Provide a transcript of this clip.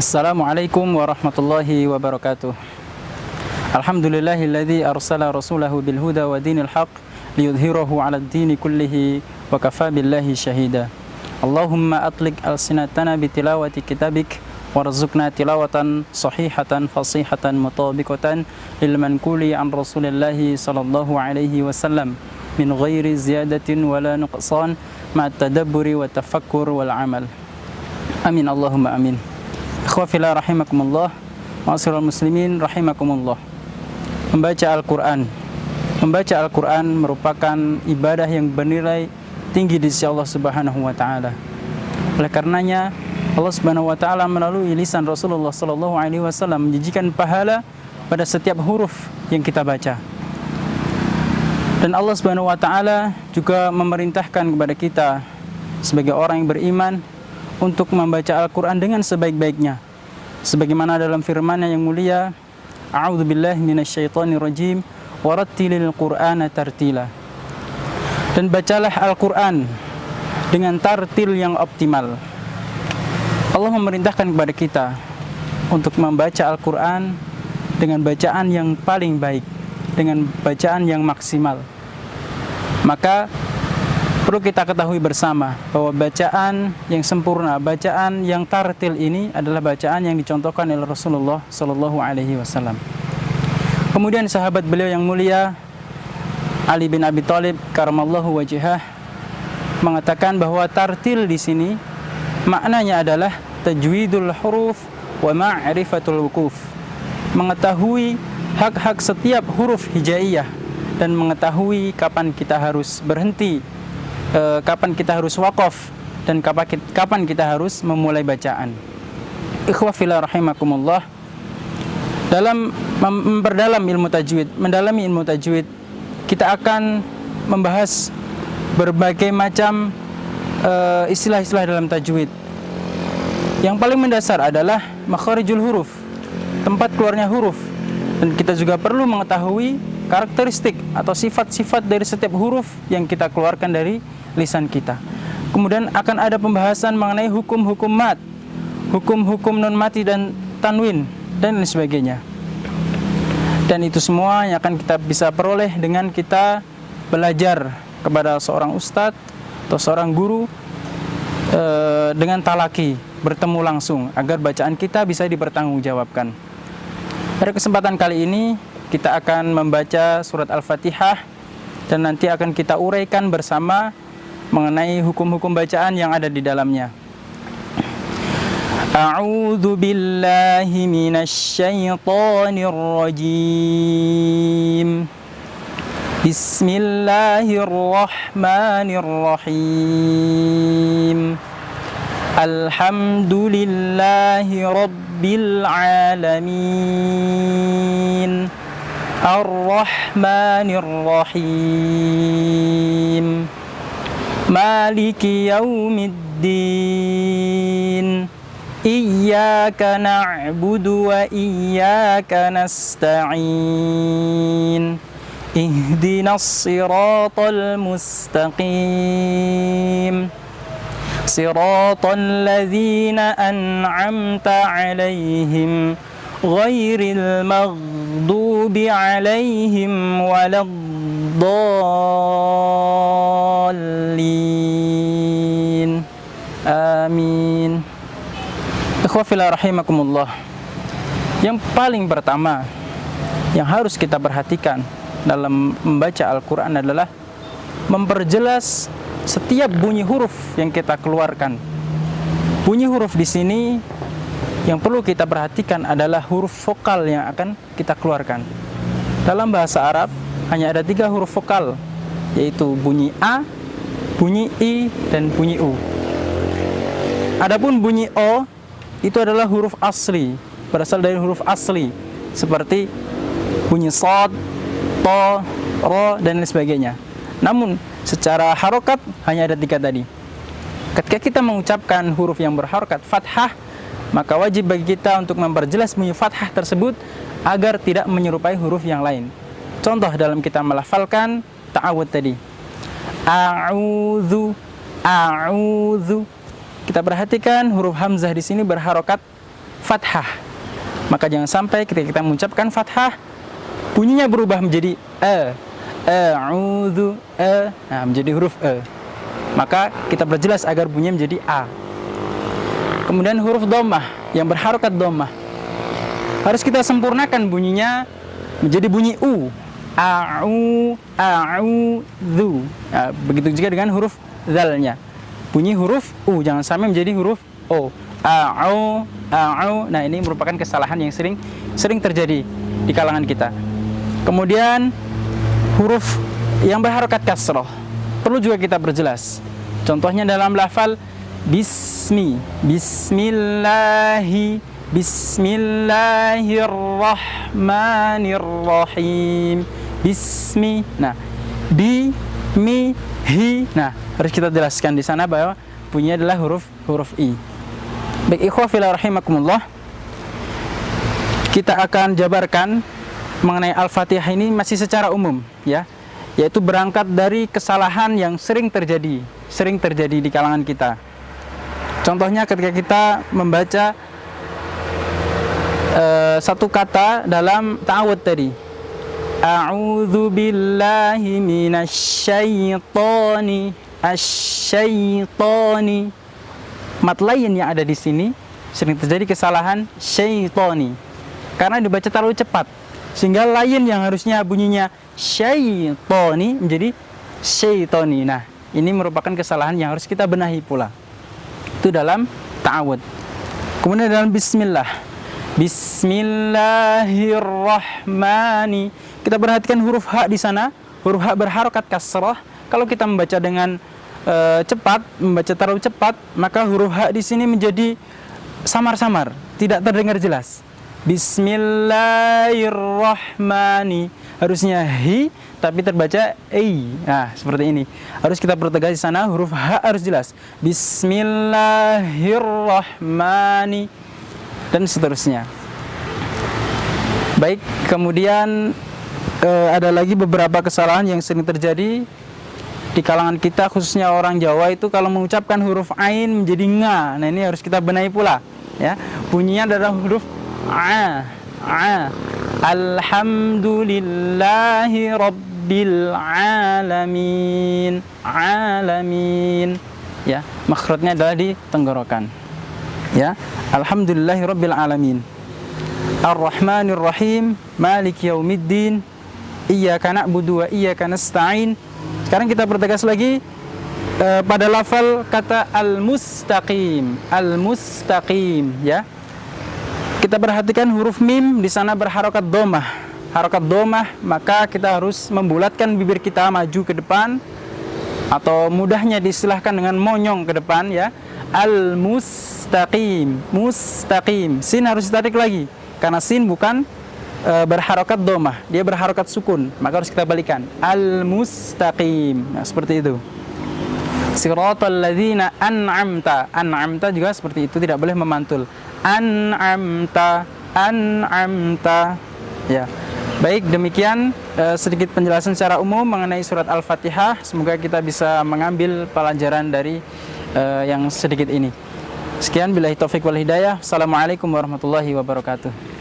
Assalamualaikum warahmatullahi wabarakatuh. Alhamdulillahilladzi arsala rasulahu bil huda wa dinil haq liyudhhirahu 'alad dini kullihi wa kafa billahi syahida. Allahumma atlik alsinatana bitilawati kitabik warzuqna tilawatan sahihatan fasihatan mutabiqatan lil manquli an Rasulillahi sallallahu alaihi wasallam min ghairi ziyadatin wala nuqsan ma'at tadabburi wa tafakkur wal amal. Amin Allahumma amin. Ikhwafillah rahimakumullah, ma'asyiral muslimin rahimakumullah. Membaca Al-Quran merupakan ibadah yang bernilai tinggi di sisi Allah Subhanahu wa taala. Oleh karenanya Allah Subhanahu wa taala melalui lisan Rasulullah sallallahu alaihi wasallam menjanjikan pahala pada setiap huruf yang kita baca. Dan Allah Subhanahu wa taala juga memerintahkan kepada kita sebagai orang yang beriman untuk membaca Al-Quran dengan sebaik-baiknya, sebagaimana dalam firman-Nya yang mulia, a'udzubillahi minasyaitonirrajim, warattilil qur'ana tartila. Dan bacalah Al-Quran dengan tartil yang optimal. Allah memerintahkan kepada kita untuk membaca Al-Quran dengan bacaan yang paling baik, dengan bacaan yang maksimal. Maka perlu kita ketahui bersama bahwa bacaan yang sempurna, bacaan yang tartil ini adalah bacaan yang dicontohkan oleh Rasulullah sallallahu alaihi wasallam. Kemudian sahabat beliau yang mulia Ali bin Abi Thalib karamallahu wajhah mengatakan bahwa tartil di sini maknanya adalah tajwidul huruf wa ma'rifatul wuquf. Mengetahui hak-hak setiap huruf hijaiyah dan mengetahui kapan kita harus berhenti, kapan kita harus waqaf, dan kapan kita harus memulai bacaan. Ikhwafillah rahimakumullah, dalam memperdalam ilmu tajwid, mendalami ilmu tajwid, kita akan membahas berbagai macam istilah-istilah dalam tajwid. Yang paling mendasar adalah makharijul huruf, tempat keluarnya huruf. Dan kita juga perlu mengetahui karakteristik atau sifat-sifat dari setiap huruf yang kita keluarkan dari lisan kita. Kemudian akan ada pembahasan mengenai hukum-hukum mat, hukum-hukum non mati dan tanwin, dan lain sebagainya. Dan itu semua yang akan kita bisa peroleh dengan kita belajar kepada seorang ustadz atau seorang guru dengan talaki, bertemu langsung, agar bacaan kita bisa dipertanggungjawabkan. Pada kesempatan kali ini kita akan membaca surat Al-Fatihah dan nanti akan kita uraikan bersama mengenai hukum-hukum bacaan yang ada di dalamnya. A'udzu billahi minasyaitonir rajim. Bismillahirrahmanirrahim. Alhamdulillahi rabbil alamin. Ar-Rahmanir-Rahim. Maliki yaumiddin. Iyyaka na'budu wa iyyaka nasta'in. Ihdinas siratal mustaqim. Siratal ladzina an'amta 'alaihim ghairil maghdubi 'alaihim waladdallin. Amin. Ikhwafillah rahimakumullah. Yang paling pertama yang harus kita perhatikan dalam membaca Al-Quran adalah memperjelas setiap bunyi huruf yang kita keluarkan. Bunyi huruf di sini yang perlu kita perhatikan adalah huruf vokal yang akan kita keluarkan. Dalam bahasa Arab hanya ada 3 huruf vokal, yaitu bunyi A, bunyi I, dan bunyi U. Adapun bunyi O itu adalah huruf asli, berasal dari huruf asli, seperti bunyi Shad, To, Ro, dan lain sebagainya. Namun secara harokat hanya ada 3 tadi. Ketika kita mengucapkan huruf yang berharokat fathah, maka wajib bagi kita untuk memperjelas bunyi fathah tersebut agar tidak menyerupai huruf yang lain. Contoh dalam kita melafalkan ta'awud tadi. A'udzu. Kita perhatikan huruf hamzah di sini berharokat fathah. Maka jangan sampai ketika kita mengucapkan fathah bunyinya berubah menjadi a'udzu, nah menjadi huruf e. Maka kita perjelas agar bunyinya menjadi a. Kemudian huruf dhammah yang berharokat dhammah harus kita sempurnakan bunyinya menjadi bunyi u. A'udzu. Nah, begitu juga dengan huruf dzalnya. Bunyi huruf u jangan sampai menjadi huruf o. A'u. Nah, ini merupakan kesalahan yang sering terjadi di kalangan kita. Kemudian huruf yang berharokat kasrah perlu juga kita perjelas. Contohnya dalam lafal bismillahirrahmanirrahim. Nah, hi. Nah, harus kita jelaskan di sana bahwa bunyinya adalah huruf i. Baik, ikhwah fillah rahimakumullah. Kita akan jabarkan mengenai Al-Fatihah ini masih secara umum, ya. Yaitu berangkat dari kesalahan yang sering terjadi di kalangan kita. Contohnya ketika kita membaca satu kata dalam ta'awud tadi. A'udzu billahi asyaitoni. Mat lain yang ada di sini sering terjadi kesalahan syaitoni. Karena dibaca terlalu cepat. Sehingga lain yang harusnya bunyinya syaitoni menjadi syaitoni. Nah, ini merupakan kesalahan yang harus kita benahi pula. Itu dalam ta'awud. Kemudian dalam bismillah. Bismillahirrahmani. Kita perhatikan huruf H di sana. Huruf H berharokat kasrah. Kalau kita membaca dengan cepat, membaca terlalu cepat, maka huruf H di sini menjadi samar-samar, tidak terdengar jelas. Bismillahirrahmani. Harusnya hi tapi terbaca ei. Nah, seperti ini. Harus kita pertegas di sana, huruf H harus jelas. Bismillahirrahmani dan seterusnya. Baik, kemudian ada lagi beberapa kesalahan yang sering terjadi di kalangan kita, khususnya orang Jawa itu kalau mengucapkan huruf ain menjadi nga. Nah, ini harus kita benahi pula, ya. Bunyinya adalah huruf a. Alhamdulillahi rabbil alamin. Alamin. Ya, makhrajnya adalah di tenggorokan. Ya, alhamdulillahi rabbil alamin. Ar-Rahmanir Rahim, Maliki yaumiddin. Iyyaka na'budu wa iyyaka nasta'in. Sekarang kita pertegas lagi pada lafal kata al-mustaqim. Al-mustaqim, ya. Kita perhatikan huruf mim di sana berharokat dhammah. Harokat dhammah, maka kita harus membulatkan bibir kita maju ke depan, atau mudahnya diistilahkan dengan monyong ke depan, ya. Al-mustaqim. Mustaqim. Sin harus ditarik lagi karena sin bukan berharokat dhammah, dia berharokat sukun, maka harus kita balikan. Al-mustaqim. Nah, seperti itu. Siratal ladzina an'amta. An'amta juga seperti itu, tidak boleh memantul. An'amta. Ya. Baik, demikian sedikit penjelasan secara umum mengenai surat Al-Fatihah. Semoga kita bisa mengambil pelajaran dari yang sedikit ini. Sekian, billahi taufik wal hidayah. Assalamualaikum warahmatullahi wabarakatuh.